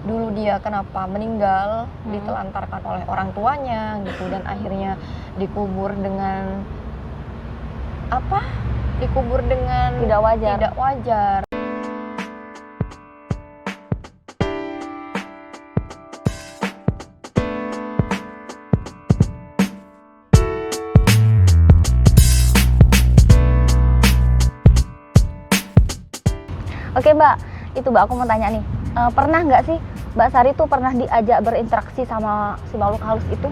dulu dia kenapa meninggal, ditelantarkan oleh orang tuanya gitu, dan akhirnya dikubur dengan apa? Dikubur dengan Tidak wajar. Tidak wajar. Oke Mbak, itu Mbak aku mau tanya nih, pernah nggak sih Mbak Sari tuh pernah diajak berinteraksi sama si makhluk halus itu?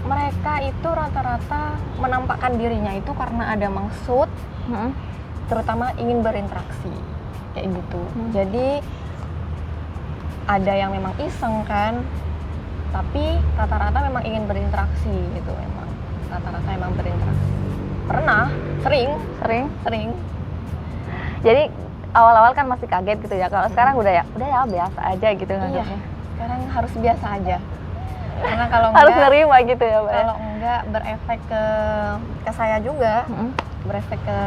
Mereka itu rata-rata menampakkan dirinya itu karena ada maksud, terutama ingin berinteraksi kayak gitu. Jadi ada yang memang iseng kan, tapi rata-rata memang ingin berinteraksi gitu. Memang rata-rata memang berinteraksi. Pernah, sering. Jadi awal-awal kan masih kaget gitu ya. Kalau sekarang udah ya biasa aja gitu Iya, nganggapnya. sekarang harus biasa aja. Karena kalau Harus enggak, nerima gitu ya, Mbak. kalau enggak berefek ke saya juga, berefek ke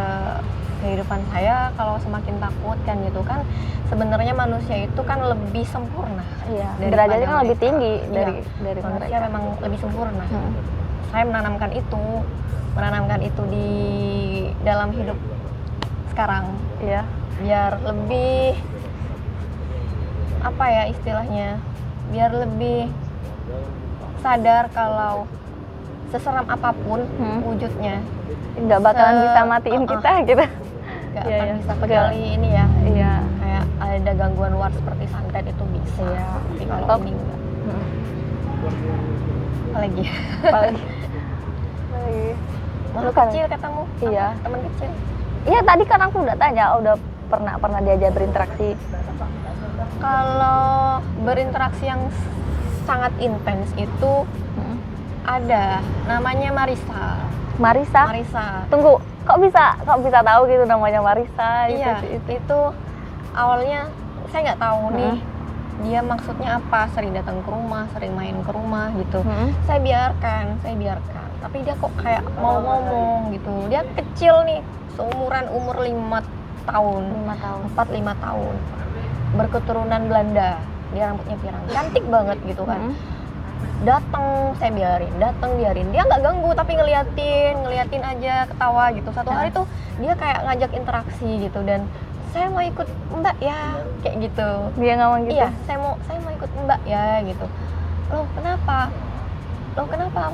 kehidupan saya. Kalau semakin takut kan gitu kan, sebenarnya manusia itu kan lebih sempurna. Iya, daripada derajatnya kan lebih mereka. tinggi Iya, dari manusia mereka. memang lebih sempurna. Saya menanamkan itu di dalam hidup sekarang. Iya. Biar lebih apa ya istilahnya, biar lebih sadar kalau seseram apapun wujudnya Nggak bakalan bisa matiin kita gitu. nggak Iya, akan iya. bisa kecuali ini ya, Iya. kayak ada gangguan luar seperti santet itu bisa. Iya. Tapi kalau Atau ini enggak. Apalagi Apalagi. makhluk Bukan. kecil katamu. Iya. Apa? Teman kecil. Iya, tadi kan aku udah tanya, udah pernah diajak berinteraksi. Kalau berinteraksi yang sangat intens itu ada, namanya Marisa. Marisa. Tunggu, kok bisa tahu gitu namanya Marisa? Iya, itu awalnya saya nggak tahu nih dia maksudnya apa, sering datang ke rumah, sering main ke rumah gitu. Saya biarkan, tapi dia kok kayak mau ngomong gitu. Dia kecil nih, seumuran umur 5 tahun, 4-5 tahun, berketurunan Belanda. Dia rambutnya pirang, cantik banget gitu kan. Datang, saya biarin, dia nggak ganggu tapi ngeliatin aja, ketawa gitu. Satu hari tuh dia kayak ngajak interaksi gitu, dan saya mau ikut Mbak ya, kayak gitu. Dia ngomong gitu? Iya, saya mau ikut Mbak ya gitu. Loh kenapa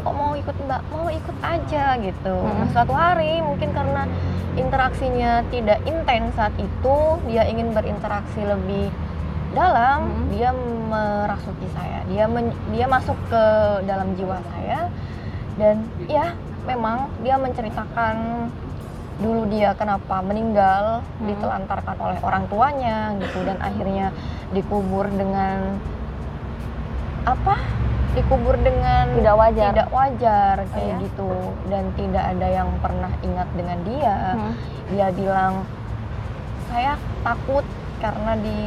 kok mau ikut Mbak? Mau ikut aja gitu. Nah, suatu hari mungkin karena interaksinya tidak intens saat itu, dia ingin berinteraksi lebih dalam, dia merasuki saya, dia masuk ke dalam jiwa saya, dan ya memang dia menceritakan dulu dia kenapa meninggal, ditelantarkan oleh orang tuanya gitu, dan akhirnya dikubur dengan tidak wajar kayak gitu, dan tidak ada yang pernah ingat dengan dia. Dia bilang, saya takut karena di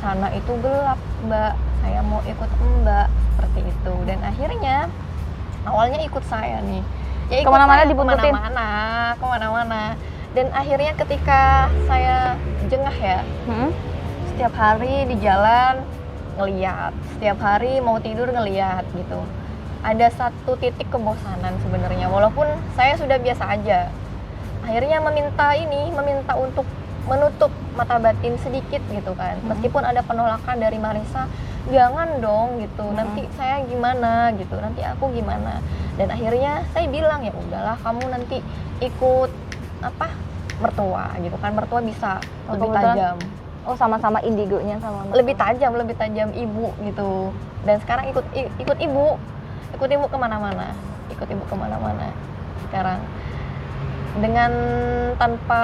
sana itu gelap Mbak, saya mau ikut Mbak, seperti itu. Dan akhirnya awalnya ikut saya nih ya, ikut kemana-mana saya dibuntutin? kemana-mana. Dan akhirnya ketika saya jengah ya, setiap hari di jalan ngeliat, setiap hari mau tidur ngeliat gitu. Ada satu titik kebosanan sebenarnya, walaupun saya sudah biasa aja. Akhirnya meminta untuk menutup mata batin sedikit gitu kan. Meskipun ada penolakan dari Marisa, jangan dong gitu, nanti saya gimana gitu, nanti aku gimana. Dan akhirnya saya bilang, ya udahlah kamu nanti ikut mertua gitu kan, mertua bisa lebih tajam. Oh, sama-sama indigonya sama Lebih tajam ibu gitu. Dan sekarang ikut ibu kemana-mana, sekarang, dengan tanpa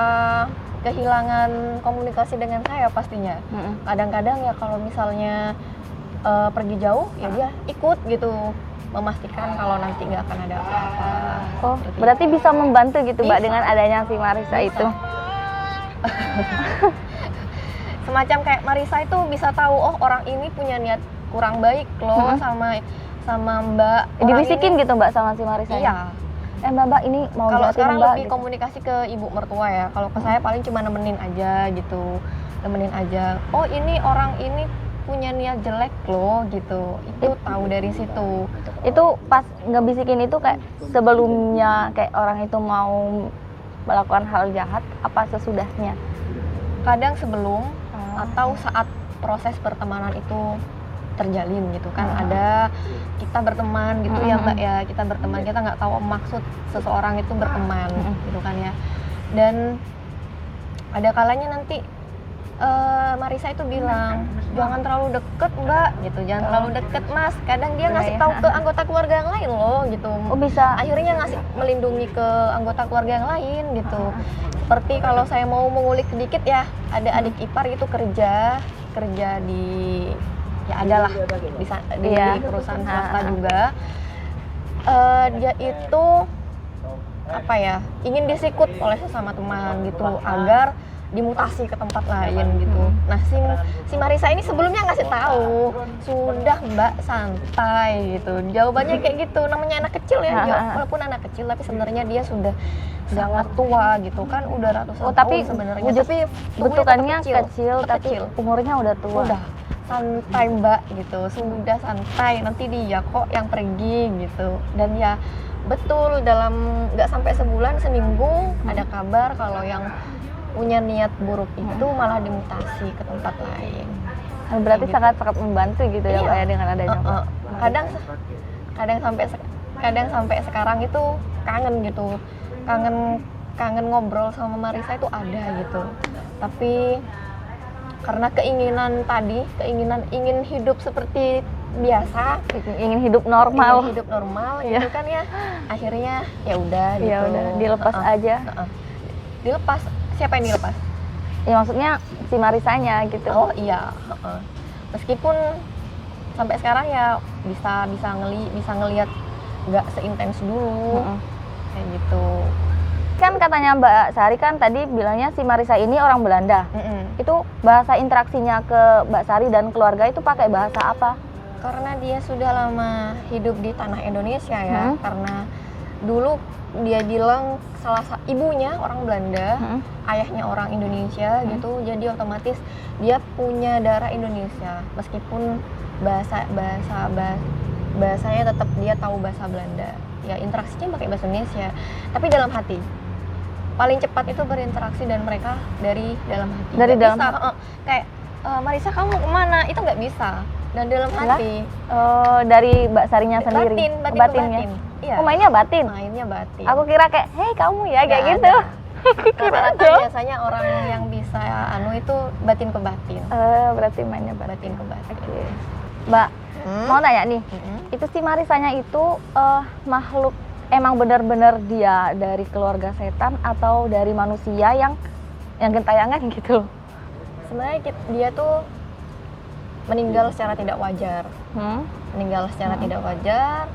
kehilangan komunikasi dengan saya pastinya. Kadang-kadang ya kalau misalnya pergi jauh ya dia ikut gitu, memastikan kalau nanti nggak akan ada apa-apa. Oh, berarti bisa membantu gitu Mbak dengan adanya si Marisa itu. Semacam kayak Marisa itu bisa tahu, oh orang ini punya niat kurang baik loh sama Mbak. Dibisikin gitu Mbak sama si Marisa? Iya. Mbak ini mau kalau sekarang Mbak, lebih gitu. komunikasi ke ibu mertua ya. Kalau ke saya paling cuma nemenin aja gitu, oh ini orang ini punya niat jelek loh gitu. Itu tahu dari situ. Itu pas ngebisikin itu kayak sebelumnya kayak orang itu mau melakukan hal jahat apa sesudahnya? Kadang sebelum atau saat proses pertemanan itu terjalin gitu kan. Ada kita berteman gitu ya Mbak ya, kita berteman, kita nggak tahu maksud seseorang itu berteman gitu kan ya. Dan ada kalanya nanti Marisa itu bilang, jangan terlalu deket Mbak gitu, jangan terlalu deket Mas. Kadang dia ngasih tahu ke anggota keluarga yang lain loh gitu. Oh bisa. Akhirnya ngasih melindungi ke anggota keluarga yang lain gitu. Seperti kalau saya mau mengulik sedikit ya, ada adik ipar itu kerja di ya adalah di perusahaan swasta juga. Dia itu apa ya, ingin disikut oleh sesama teman gitu agar dimutasi ke tempat lain gitu. Nah si Marisa ini sebelumnya ngasih tahu, sudah Mbak santai gitu. Jawabannya kayak gitu, namanya anak kecil ya, walaupun anak kecil tapi sebenarnya dia sudah sangat tua gitu kan, udah ratusan tahun sebenarnya. Tapi bentukannya kecil tapi umurnya udah tua. Udah santai Mbak gitu, sudah santai, nanti dia kok yang pergi gitu. Dan ya betul, dalam nggak sampai sebulan, seminggu ada kabar kalau yang punya niat buruk itu malah dimutasi ke tempat lain. Berarti sangat membantu gitu ya Mbak ya dengan adanya. Kadang sampai sekarang itu kangen gitu, kangen ngobrol sama Marisa itu ada gitu. Tapi karena keinginan ingin hidup seperti biasa, ingin hidup normal gitu kan ya, akhirnya ya udah gitu. Ya udah dilepas aja. Dilepas. Siapa yang dilepas? Ya maksudnya si Marisanya gitu. Oh iya. Meskipun sampai sekarang ya bisa ngelihat nggak seintens dulu, kayak gitu. Kan katanya Mbak Sari kan tadi bilangnya si Marisa ini orang Belanda. Itu bahasa interaksinya ke Mbak Sari dan keluarga itu pakai bahasa apa? Karena dia sudah lama hidup di tanah Indonesia ya. Karena dulu dia bilang ibunya orang Belanda, ayahnya orang Indonesia gitu. Jadi otomatis dia punya darah Indonesia. Meskipun bahasanya tetap dia tahu bahasa Belanda. Ya interaksinya pakai bahasa Indonesia, tapi dalam hati. Paling cepat itu berinteraksi dan mereka dari dalam hati. Dari gak dalam bisa, kayak Marisa kamu kemana? Itu nggak bisa. Dan dalam hati. Dari Mbak Sarinya sendiri. Batinnya. Iya. Mainnya batin. Aku kira kayak, hei kamu ya kayak gitu. Rata-rata biasanya orang yang bisa itu batin ke batin. Berarti mainnya batin ke batin. Okay. Mbak, mau tanya nih, itu si Marisanya itu makhluk emang benar-benar dia dari keluarga setan atau dari manusia yang gentayangan gitu? Sebenarnya dia tuh meninggal secara tidak wajar. Tidak wajar,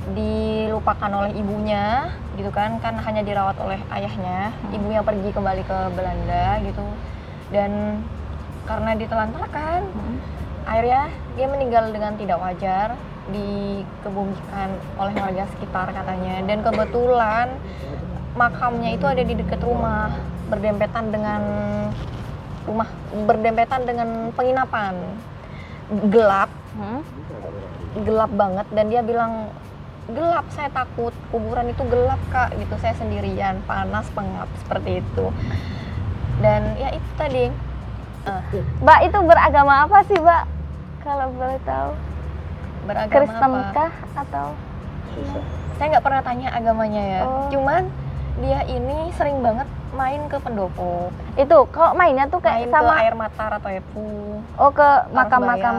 dilupakan oleh ibunya gitu kan hanya dirawat oleh ayahnya. Ibunya pergi kembali ke Belanda gitu, dan karena ditelantarkan akhirnya dia meninggal dengan tidak wajar, dikebumikan oleh warga sekitar katanya. Dan kebetulan makamnya itu ada di dekat rumah, berdempetan dengan penginapan. Gelap banget, dan dia bilang gelap, saya takut, kuburan itu gelap Kak gitu, saya sendirian, panas, pengap, seperti itu. Dan ya itu tadi. Mbak itu beragama apa sih Mbak, kalau boleh tahu? Beragama Kristen apa? Kah atau? Saya nggak pernah tanya agamanya ya. Cuman dia ini sering banget main ke pendopo. Itu kalau mainnya tuh kayak main sama ke Air Mata Ratoepu. Oh, ke makam-makam.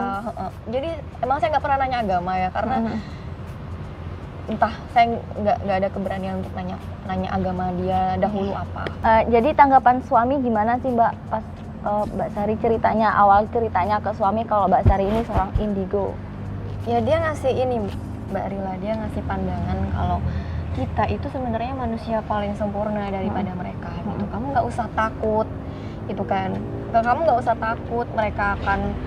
Jadi emang saya nggak pernah nanya agama ya, karena entah, saya nggak ada keberanian untuk nanya agama dia dahulu apa. Jadi tanggapan suami gimana sih Mbak pas Mbak Sari awal ceritanya ke suami kalau Mbak Sari ini seorang indigo? Ya dia ngasih ini Mbak Rila, dia ngasih pandangan kalau kita itu sebenarnya manusia paling sempurna daripada mereka gitu. Kamu nggak usah takut gitu kan. Kamu nggak usah takut mereka akan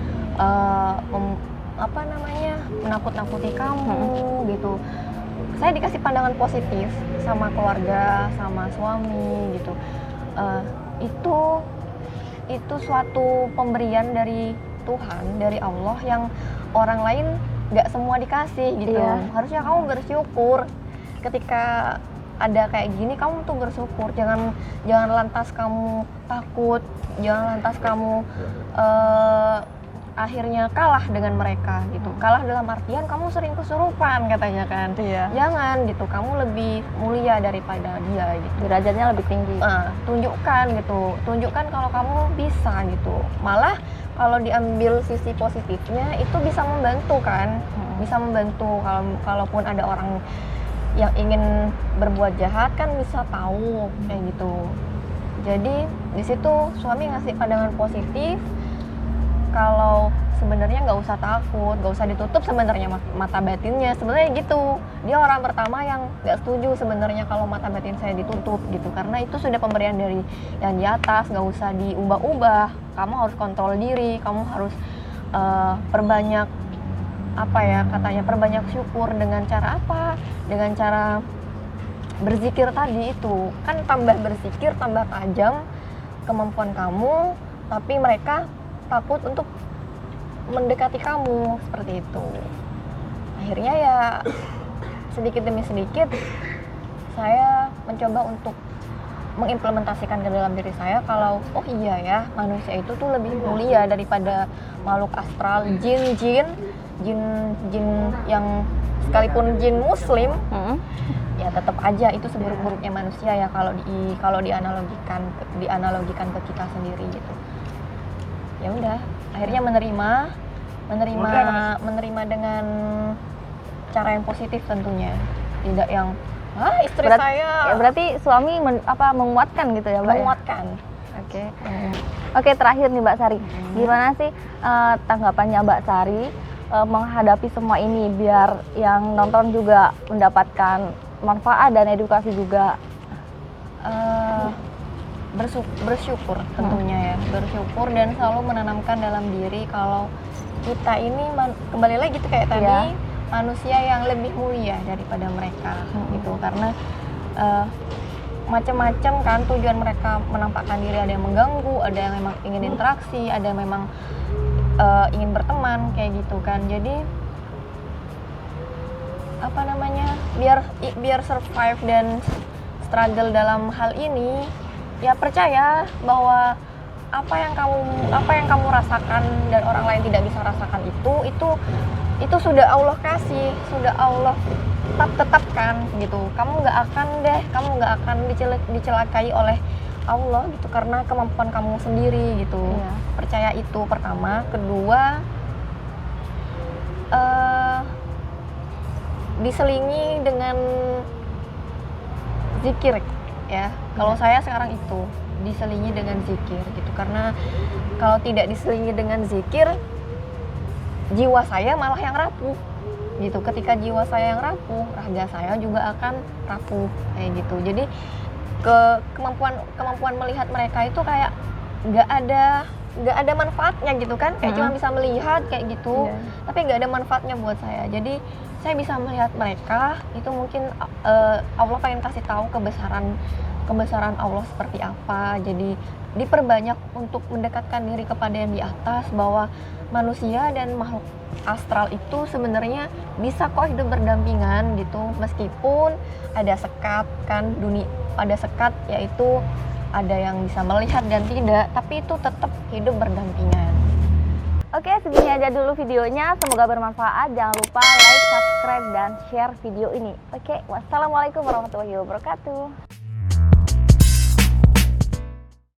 menakut-nakuti kamu gitu. Saya dikasih pandangan positif sama keluarga, sama suami gitu. Itu suatu pemberian dari Tuhan, dari Allah yang orang lain nggak semua dikasih gitu. Harusnya kamu bersyukur ketika ada kayak gini, kamu tuh bersyukur. Jangan lantas kamu takut, jangan lantas kamu akhirnya kalah dengan mereka gitu. Kalah dalam artian kamu sering kesurupan katanya kan. Jangan gitu, kamu lebih mulia daripada dia gitu. Derajatnya lebih tinggi. Tunjukkan kalau kamu bisa gitu. Malah kalau diambil sisi positifnya itu bisa membantu kan. Bisa membantu kalaupun ada orang yang ingin berbuat jahat kan bisa tahu kayak gitu. Jadi di situ suami ngasih pandangan positif. Kalau sebenarnya nggak usah takut, nggak usah ditutup sebenarnya mata batinnya. Sebenarnya gitu. Dia orang pertama yang nggak setuju sebenarnya kalau mata batin saya ditutup gitu. Karena itu sudah pemberian dari yang di atas, nggak usah diubah-ubah. Kamu harus kontrol diri, kamu harus perbanyak perbanyak syukur dengan cara apa? Dengan cara berzikir tadi itu. Kan tambah berzikir, tambah tajam kemampuan kamu, tapi mereka takut untuk mendekati kamu seperti itu. Akhirnya ya sedikit demi sedikit saya mencoba untuk mengimplementasikan ke dalam diri saya kalau oh iya ya, manusia itu tuh lebih mulia daripada makhluk astral, jin yang sekalipun jin muslim ya tetap aja itu seburuk-buruknya manusia ya kalau dianalogikan ke kita sendiri gitu. Ya udah, akhirnya menerima dengan cara yang positif tentunya, tidak yang saya berarti suami menguatkan gitu ya, Mbak? Menguatkan. Oke, terakhir nih Mbak Sari, gimana sih tanggapannya Mbak Sari menghadapi semua ini biar yang nonton juga mendapatkan manfaat dan edukasi juga? Bersyukur tentunya ya, bersyukur dan selalu menanamkan dalam diri kalau kita ini kembali lagi gitu kayak tadi manusia yang lebih mulia daripada mereka gitu. Karena macam-macam kan tujuan mereka menampakkan diri, ada yang mengganggu, ada yang memang ingin interaksi, ada yang memang ingin berteman kayak gitu kan. Jadi biar survive dan struggle dalam hal ini, ya percaya bahwa apa yang kamu rasakan dan orang lain tidak bisa rasakan itu sudah Allah kasih, sudah Allah tetapkan gitu. Kamu nggak akan dicelakai oleh Allah gitu karena kemampuan kamu sendiri gitu. Percaya itu pertama. Kedua, diselingi dengan zikir ya. Kalau saya sekarang itu diselingi dengan zikir gitu, karena kalau tidak diselingi dengan zikir, jiwa saya malah yang rapuh gitu. Ketika jiwa saya yang rapuh, raga saya juga akan rapuh kayak gitu. Jadi kemampuan melihat mereka itu kayak nggak ada manfaatnya gitu kan, kayak cuma bisa melihat kayak gitu, tapi nggak ada manfaatnya buat saya. Jadi saya bisa melihat mereka itu mungkin Allah pengen kasih tahu kebesaran Allah seperti apa. Jadi diperbanyak untuk mendekatkan diri kepada yang di atas, bahwa manusia dan makhluk astral itu sebenarnya bisa kok hidup berdampingan gitu, meskipun ada sekat kan, ada sekat, yaitu ada yang bisa melihat dan tidak, tapi itu tetap hidup berdampingan. Oke, segini aja dulu videonya, semoga bermanfaat. Jangan lupa like, subscribe, dan share video ini. Oke, wassalamualaikum warahmatullahi wabarakatuh.